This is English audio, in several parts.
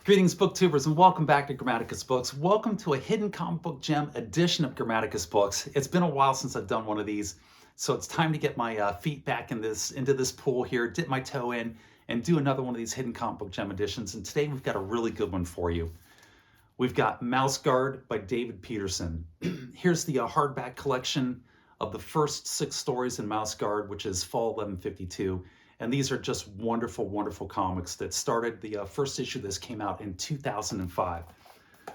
Greetings, booktubers, and welcome back to Grammaticus Books. Welcome to a hidden comic book gem edition of Grammaticus Books. It's been a while since I've done one of these, so it's time to get my feet back into this pool here, dip my toe in, and do another one of these hidden comic book gem editions. And today we've got a really good one for you. We've got Mouse Guard by David Petersen. Here's the hardback collection of the first 6 stories in Mouse Guard, which is Fall 1152. And these are just wonderful, wonderful comics that started. The first issue of this came out in 2005.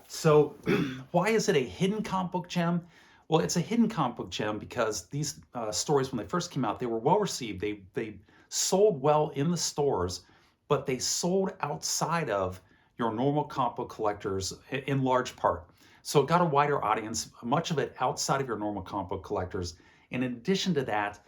So why is it a hidden comic book gem? Well, it's a hidden comic book gem because these stories, when they first came out, they were well received. They sold well in the stores, but they sold outside of your normal comic book collectors in large part. So it got a wider audience, much of it outside of your normal comic book collectors. And in addition to that,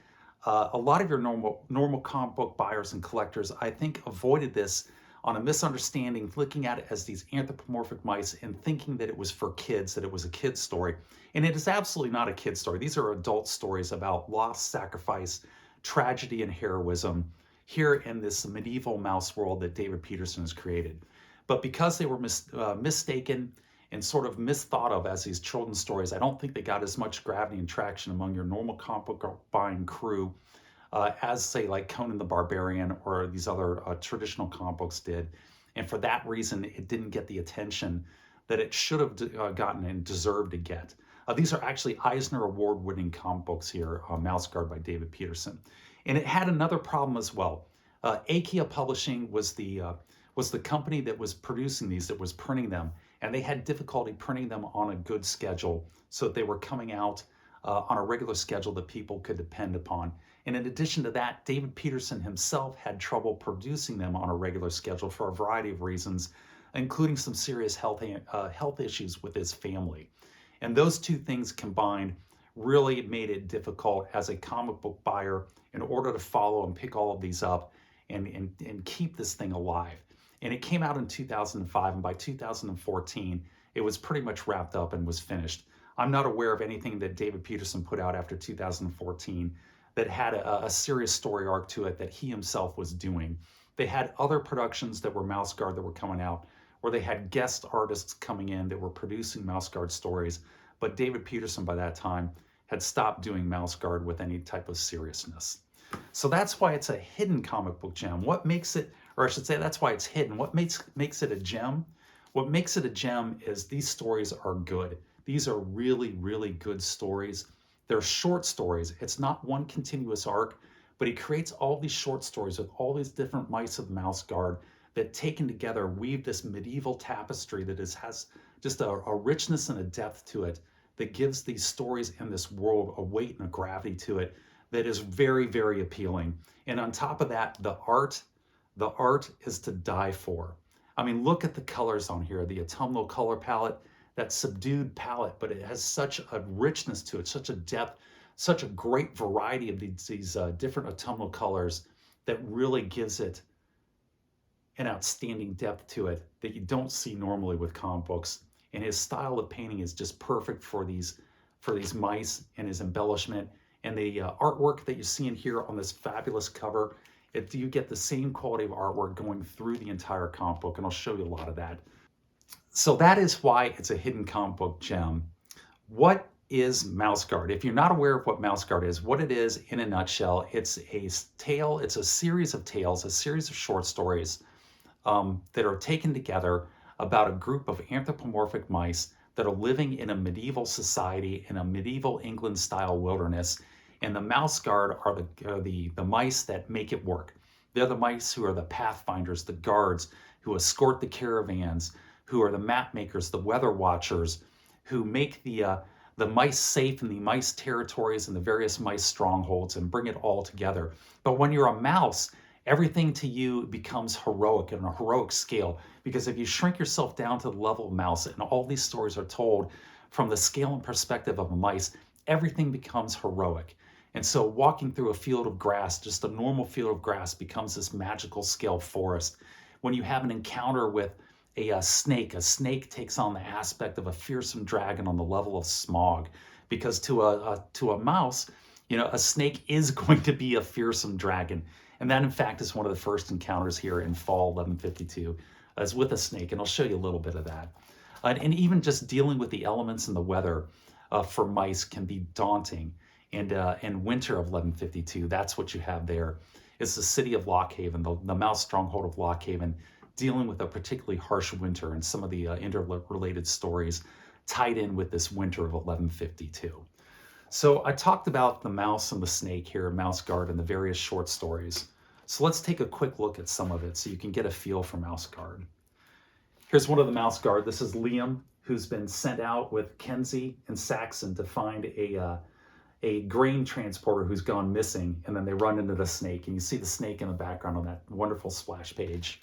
a lot of your normal comic book buyers and collectors, I think, avoided this on a misunderstanding, looking at it as these anthropomorphic mice and thinking that it was for kids, that it was a kid's story. And it is absolutely not a kid's story. These are adult stories about loss, sacrifice, tragedy, and heroism here in this medieval mouse world that David Petersen has created. But because they were mistaken and sort of misthought of as these children's stories, I don't think they got as much gravity and traction among your normal comic book buying crew as, say, like Conan the Barbarian or these other traditional comic books did. And for that reason, it didn't get the attention that it should have gotten and deserved to get. These are actually Eisner Award-winning comic books here, Mouse Guard by David Petersen. And it had another problem as well. Akia Publishing was the company that was producing these, that was printing them, and they had difficulty printing them on a good schedule so that they were coming out on a regular schedule that people could depend upon. And in addition to that, David Petersen himself had trouble producing them on a regular schedule for a variety of reasons, including some serious health issues with his family. And those two things combined really made it difficult as a comic book buyer in order to follow and pick all of these up and keep this thing alive. And it came out in 2005, and by 2014, it was pretty much wrapped up and was finished. I'm not aware of anything that David Petersen put out after 2014 that had a serious story arc to it that he himself was doing. They had other productions that were Mouse Guard that were coming out, where they had guest artists coming in that were producing Mouse Guard stories, but David Petersen by that time had stopped doing Mouse Guard with any type of seriousness. So that's why it's a hidden comic book gem. What makes it, or I should say that's why it's hidden. What makes it a gem? What makes it a gem is these stories are good. These are really, really good stories. They're short stories. It's not one continuous arc, but he creates all these short stories with all these different mice of Mouse Guard that taken together weave this medieval tapestry that has just a richness and a depth to it that gives these stories in this world a weight and a gravity to it that is very, very appealing. And on top of that, the art is to die for. I mean, look at the colors on here, the autumnal color palette, that subdued palette, but it has such a richness to it, such a depth, such a great variety of these different autumnal colors that really gives it an outstanding depth to it that you don't see normally with comic books. And his style of painting is just perfect for these mice and his embellishment. And the artwork that you see in here on this fabulous cover, you get the same quality of artwork going through the entire comic book, and I'll show you a lot of that. So that is why it's a hidden comic book gem. What is Mouse Guard? If you're not aware of what Mouse Guard is, what it is in a nutshell, it's a tale, it's a series of tales, a series of short stories that are taken together about a group of anthropomorphic mice that are living in a medieval society in a medieval England-style wilderness. And the Mouse Guard are the mice that make it work. They're the mice who are the pathfinders, the guards, who escort the caravans, who are the map makers, the weather watchers, who make the mice safe in the mice territories and the various mice strongholds and bring it all together. But when you're a mouse, everything to you becomes heroic on a heroic scale, because if you shrink yourself down to the level of mouse, and all these stories are told from the scale and perspective of a mice, everything becomes heroic. And so walking through a field of grass, just a normal field of grass, becomes this magical scale forest. When you have an encounter with a snake takes on the aspect of a fearsome dragon on the level of Smog, because to a mouse, a snake is going to be a fearsome dragon. And that, in fact, is one of the first encounters here in Fall 1152. as with a snake, and I'll show you a little bit of that. And even just dealing with the elements and the weather for mice can be daunting. And winter of 1152, that's what you have there. It's the city of Lockhaven, the mouse stronghold of Lockhaven, dealing with a particularly harsh winter and some of the interrelated stories tied in with this winter of 1152. So I talked about the mouse and the snake here, Mouse Guard, and the various short stories. So let's take a quick look at some of it so you can get a feel for Mouse Guard. Here's one of the Mouse Guard. This is Liam, who's been sent out with Kenzie and Saxon to find a grain transporter who's gone missing, and then they run into the snake, and you see the snake in the background on that wonderful splash page.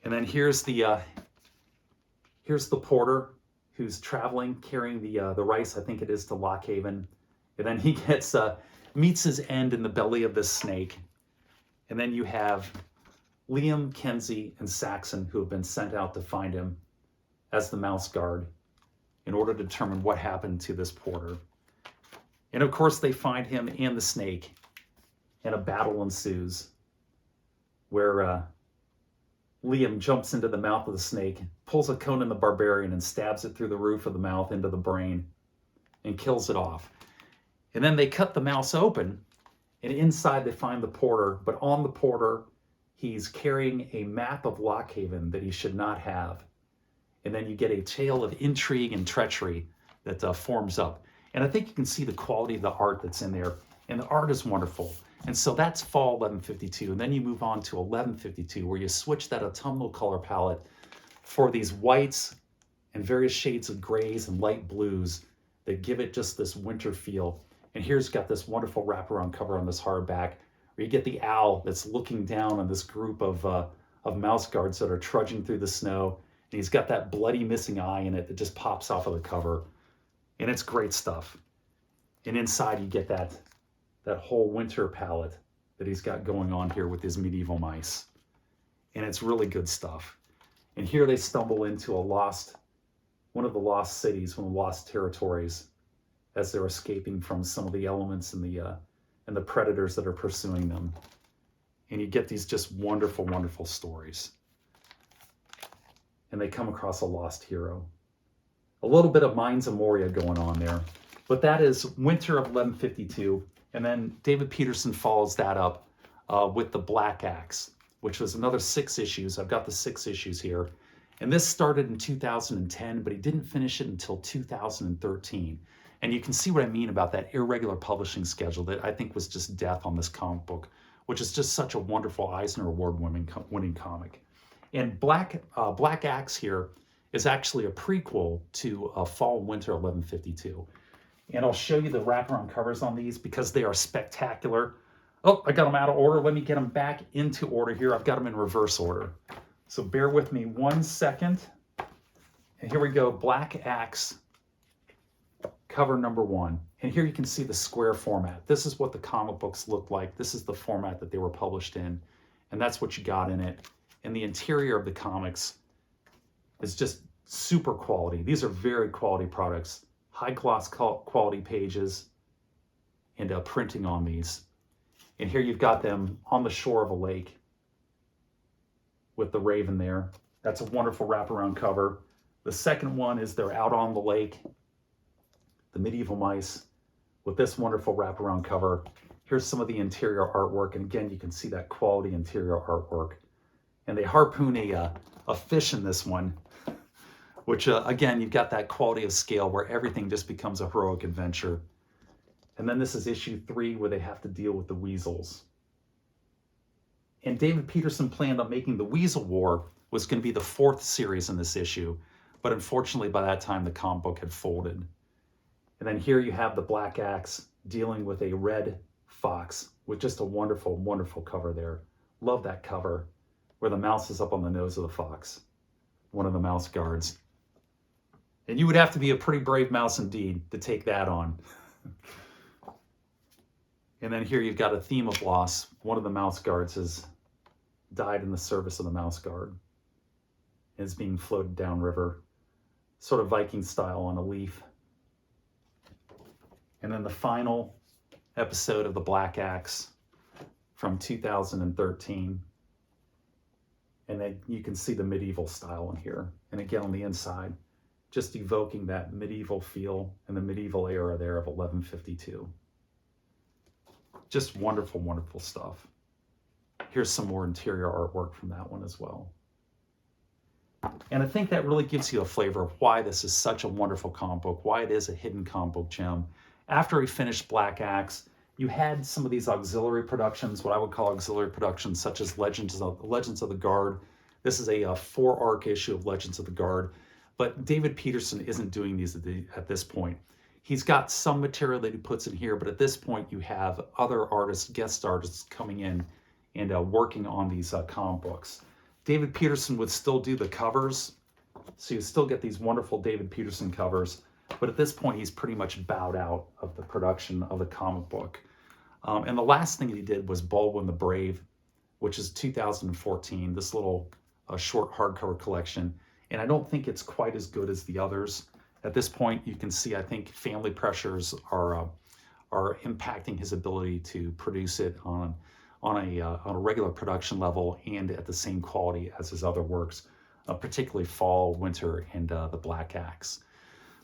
And then here's the porter who's traveling, carrying the rice, I think it is, to Lockhaven. And then he meets his end in the belly of this snake. And then you have Liam, Kenzie, and Saxon, who have been sent out to find him as the Mouse Guard in order to determine what happened to this porter. And of course, they find him and the snake, and a battle ensues where Liam jumps into the mouth of the snake, pulls a Conan the Barbarian and stabs it through the roof of the mouth into the brain and kills it off. And then they cut the mouse open, and inside they find the porter, but on the porter, he's carrying a map of Lockhaven that he should not have. And then you get a tale of intrigue and treachery that forms up. And I think you can see the quality of the art that's in there. And the art is wonderful. And so that's fall 1152. And then you move on to 1152, where you switch that autumnal color palette for these whites and various shades of grays and light blues that give it just this winter feel. And here's got this wonderful wraparound cover on this hardback, where you get the owl that's looking down on this group of mouse guards that are trudging through the snow. And he's got that bloody missing eye in it that just pops off of the cover. And it's great stuff. And inside you get that whole winter palette that he's got going on here with his medieval mice. And it's really good stuff. And here they stumble into one of the lost cities, one of the lost territories, as they're escaping from some of the elements and the predators that are pursuing them. And you get these just wonderful, wonderful stories. And they come across a lost hero. A little bit of Mines of Moria going on there. But that is winter of 1152. And then David Petersen follows that up with The Black Axe, which was another 6 issues. I've got the 6 issues here. And this started in 2010, but he didn't finish it until 2013. And you can see what I mean about that irregular publishing schedule that I think was just death on this comic book, which is just such a wonderful Eisner Award-winning comic. And Black Axe here is actually a prequel to Fall Winter 1152. And I'll show you the wraparound covers on these because they are spectacular. Oh, I got them out of order. Let me get them back into order here. I've got them in reverse order. So bear with me 1 second. And here we go, Black Axe, cover number 1. And here you can see the square format. This is what the comic books look like. This is the format that they were published in. And that's what you got in it. And the interior of the comics is just super quality. These are very quality products. High gloss quality pages and printing on these. And here you've got them on the shore of a lake with the raven there. That's a wonderful wraparound cover. The second one is they're out on the lake, the medieval mice, with this wonderful wraparound cover. Here's some of the interior artwork. And again, you can see that quality interior artwork. And they harpoon a fish in this one, which again, you've got that quality of scale where everything just becomes a heroic adventure. And then this is issue 3 where they have to deal with the weasels. And David Petersen planned on making the Weasel War was going to be the 4th series in this issue. But unfortunately, by that time, the comic book had folded. And then here you have the Black Axe dealing with a red fox with just a wonderful, wonderful cover there. Love that cover where the mouse is up on the nose of the fox, one of the mouse guards. And you would have to be a pretty brave mouse indeed to take that on. And then here you've got a theme of loss. One of the mouse guards has died in the service of the mouse guard and is being floated downriver, sort of Viking style on a leaf. And then the final episode of the Black Axe from 2013 And then you can see the medieval style in here. And again, on the inside, just evoking that medieval feel and the medieval era there of 1152. Just wonderful, wonderful stuff. Here's some more interior artwork from that one as well. And I think that really gives you a flavor of why this is such a wonderful comic book, why it is a hidden comic book gem. After he finished Black Axe, you had some of these auxiliary productions, what I would call auxiliary productions, such as Legends of the Guard. This is a 4-arc issue of Legends of the Guard, but David Petersen isn't doing these at this point. He's got some material that he puts in here, but at this point you have other artists, guest artists coming in and working on these comic books. David Petersen would still do the covers, so you still get these wonderful David Petersen covers, but at this point he's pretty much bowed out of the production of the comic book. And the last thing he did was Baldwin the Brave, which is 2014, this little short hardcover collection. And I don't think it's quite as good as the others. At this point, you can see, I think family pressures are impacting his ability to produce it on a regular production level and at the same quality as his other works, particularly Fall, Winter, and the Black Axe.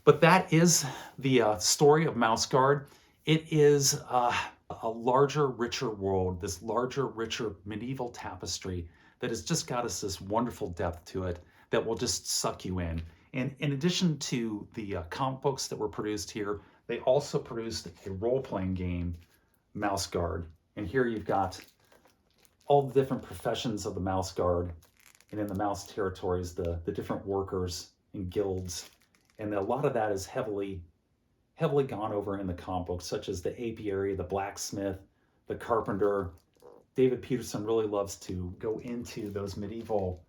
But that is the story of Mouse Guard. It is a larger, richer world, this larger, richer medieval tapestry that has just got us this wonderful depth to it that will just suck you in. And in addition to the comic books that were produced here, they also produced a role-playing game, Mouse Guard. And here you've got all the different professions of the Mouse Guard, and in the Mouse territories, the different workers and guilds. And a lot of that is heavily gone over in the comic books, such as the apiary, the blacksmith, the carpenter. David Petersen really loves to go into those medieval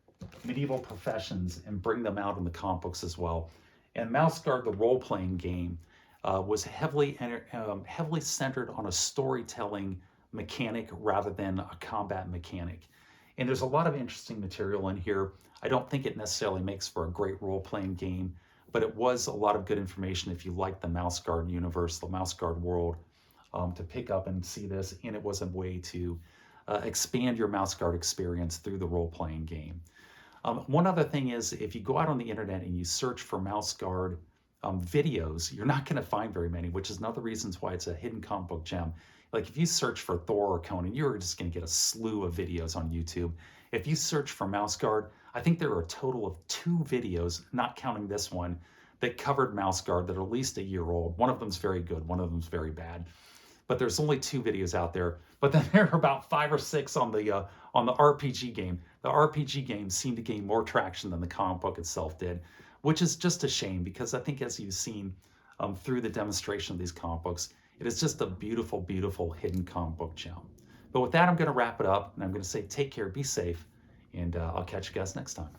professions and bring them out in the comic books as well. And Mouse Guard, the role-playing game, was heavily centered on a storytelling mechanic rather than a combat mechanic. And there's a lot of interesting material in here. I don't think it necessarily makes for a great role-playing game, but it was a lot of good information if you like the Mouse Guard universe, the Mouse Guard world, to pick up and see this. And it was a way to expand your Mouse Guard experience through the role-playing game. One other thing is, if you go out on the internet and you search for Mouse Guard videos, you're not going to find very many, which is another reason why it's a hidden comic book gem. Like if you search for Thor or Conan, you're just going to get a slew of videos on YouTube. If you search for Mouse Guard, I think there are a total of 2 videos, not counting this one, that covered Mouse Guard that are at least a year old. One of them's very good, one of them's very bad. But there's only 2 videos out there. But then there are about 5 or 6 on the RPG game. The RPG game seemed to gain more traction than the comic book itself did, which is just a shame, because I think, as you've seen through the demonstration of these comic books, it is just a beautiful, beautiful hidden comic book gem. But with that, I'm going to wrap it up, and I'm going to say take care, be safe, and I'll catch you guys next time.